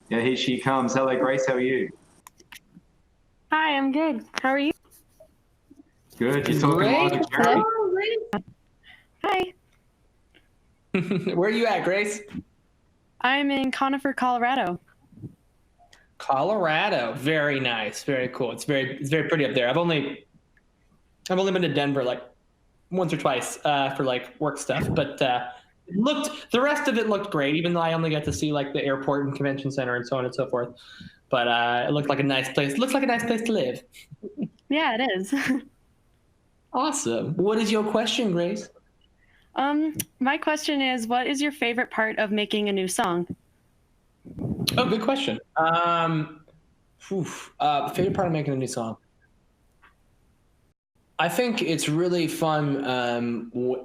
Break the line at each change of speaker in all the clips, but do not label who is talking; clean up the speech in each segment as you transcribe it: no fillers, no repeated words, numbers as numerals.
Yeah, here she comes. Hello, Grace. How are you?
Hi, I'm good. How are you?
Good. You're talking live
Great.
with Jeremy.
Oh, great.
Hi,
Where are you at, Grace?
I'm in Conifer, Colorado.
Colorado. Very nice. Very cool. It's very pretty up there. I've only been to Denver like once or twice for like work stuff, but the rest of it looked great. Even though I only got to see like the airport and convention center and so on and so forth. But it looked like a nice place. Looks like a nice place to live.
Yeah, it is.
Awesome. What is your question, Grace?
My question is, what is your favorite part of making a new song?
Oh, good question. Favorite part of making a new song. I think it's really fun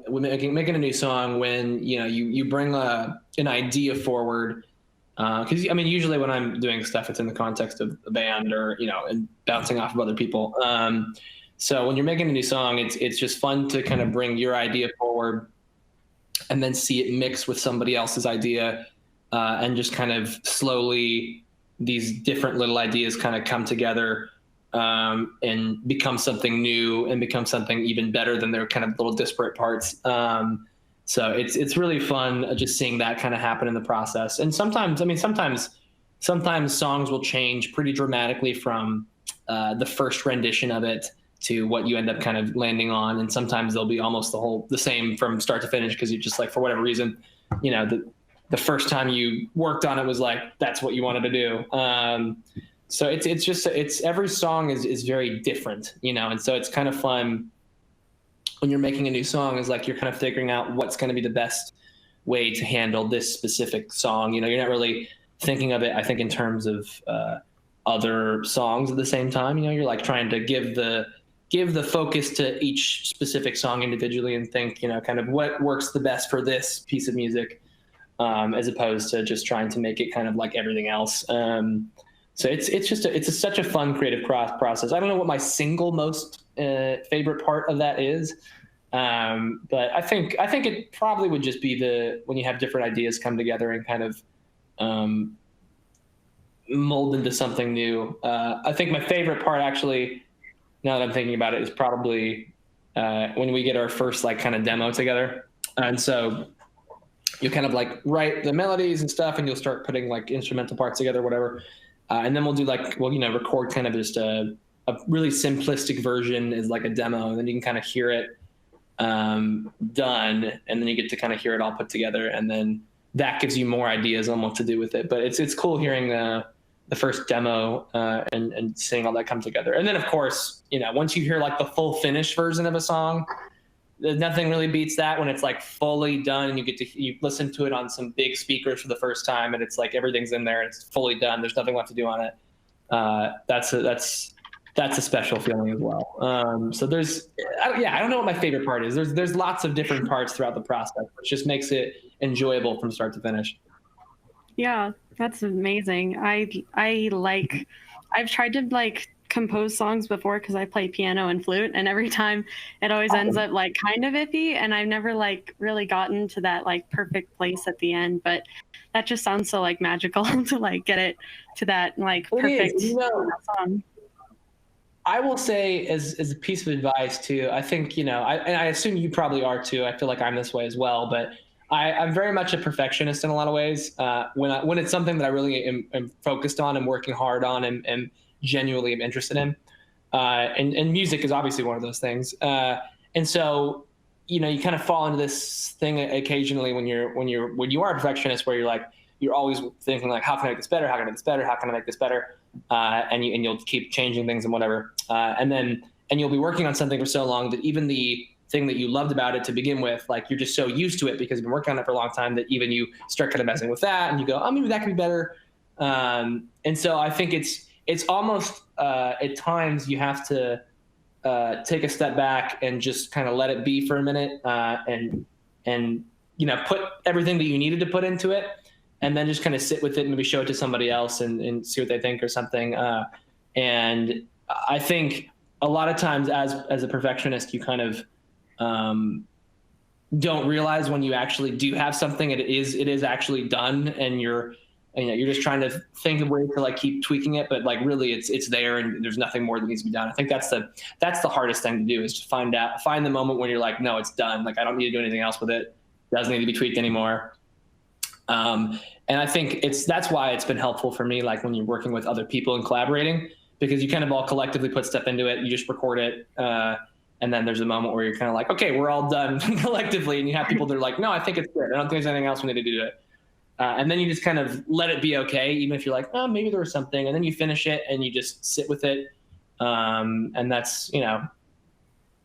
making a new song when you bring an idea forward. Because I mean, usually when I'm doing stuff, it's in the context of a band or and bouncing off of other people. So when you're making a new song, it's just fun to kind of bring your idea forward and then see it mix with somebody else's idea, and just kind of slowly these different little ideas kind of come together, and become something new and become something even better than their kind of little disparate parts. So it's really fun, just seeing that kind of happen in the process. And sometimes songs will change pretty dramatically from the first rendition of it to what you end up kind of landing on. And sometimes they'll be almost the same from start to finish, because you just like, for whatever reason, the first time you worked on it was like, that's what you wanted to do. So it's every song is very different, and so it's kind of fun when you're making a new song, is like you're kind of figuring out what's going to be the best way to handle this specific song. You're not really thinking of it, I think, in terms of other songs at the same time. You're like trying to give the focus to each specific song individually and think, kind of what works the best for this piece of music, as opposed to just trying to make it kind of like everything else. So it's such a fun creative process. I don't know what my single most favorite part of that is, but I think it probably would just be when you have different ideas come together and kind of mold into something new. I think my favorite part, actually, now that I'm thinking about it, is probably when we get our first like kind of demo together, and so you kind of like write the melodies and stuff, and you'll start putting like instrumental parts together, whatever. And then we'll record kind of just a really simplistic version as like a demo, and then you can kind of hear it done, and then you get to kind of hear it all put together, and then that gives you more ideas on what to do with it. But it's cool hearing the first demo, and seeing all that come together. And then of course, once you hear like the full finished version of a song, nothing really beats that, when it's like fully done and you listen to it on some big speakers for the first time, and it's like everything's in there and it's fully done. There's nothing left to do on it. That's a special feeling as well. So I don't know what my favorite part is. There's lots of different parts throughout the process, which just makes it enjoyable from start to finish.
Yeah, that's amazing. I've tried to like compose songs before because I play piano and flute, and every time it always ends up like kind of iffy, and I've never like really gotten to that like perfect place at the end. But that just sounds so like magical to like get it to that like perfect song.
I will say, as a piece of advice too, I think, and I assume you probably are too. I feel like I'm this way as well, but I'm very much a perfectionist in a lot of ways. When it's something that I really am focused on and working hard on and genuinely am interested in, and music is obviously one of those things. And so, you kind of fall into this thing occasionally when you are a perfectionist, where you're always thinking like, how can I make this better? How can I make this better? How can I make this better? And you'll keep changing things and whatever. And you'll be working on something for so long that even the thing that you loved about it to begin with, like you're just so used to it because you've been working on it for a long time, that even you start kind of messing with that, and you go, oh, maybe that could be better. And so I think it's almost at times you have to take a step back and just kind of let it be for a minute, and put everything that you needed to put into it, and then just kind of sit with it and maybe show it to somebody else and see what they think or something. And I think a lot of times as a perfectionist, you kind of don't realize when you actually do have something, it is actually done, and you're and you're just trying to think of ways to like keep tweaking it, but like really it's there and there's nothing more that needs to be done. I think that's the hardest thing to do, is to find the moment when you're like, no, it's done. Like I don't need to do anything else with it. It doesn't need to be tweaked anymore. And I think that's why it's been helpful for me, like when you're working with other people and collaborating, because you kind of all collectively put stuff into it. You just record it. And then there's a moment where you're kind of like, okay, we're all done collectively. And you have people that are like, no, I think it's good. I don't think there's anything else we need to do to it. And then you just kind of let it be okay, even if you're like, oh, maybe there was something. And then you finish it and you just sit with it. And that's,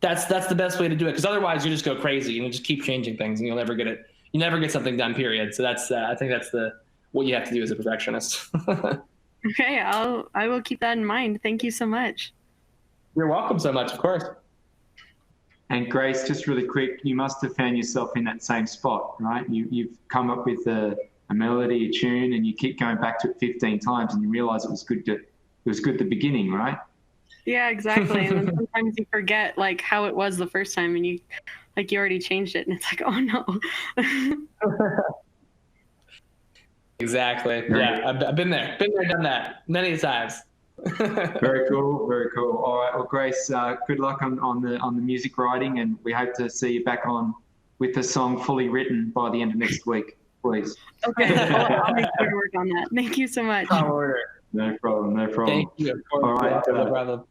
that's the best way to do it. Because otherwise you just go crazy and you just keep changing things and you'll never get it. You never get something done, period. So that's, I think that's what you have to do as a perfectionist.
Okay, I will keep that in mind. Thank you so much.
You're welcome so much, of course.
And Grace, just really quick, you must have found yourself in that same spot, right? You've come up with a melody, a tune, and you keep going back to it 15 times, and you realize it was good at the beginning, right?
Yeah, exactly. And then sometimes you forget like how it was the first time, and you already changed it, and it's like, oh no.
Exactly. Yeah, I've been there, done that many times.
Very cool, very cool. All right, well, Grace, good luck on the music writing, and we hope to see you back on with the song fully written by the end of next week, please.
Okay, I'll make sure to work on that. Thank you so much.
No
problem.
Thank you.
All right.
No problem.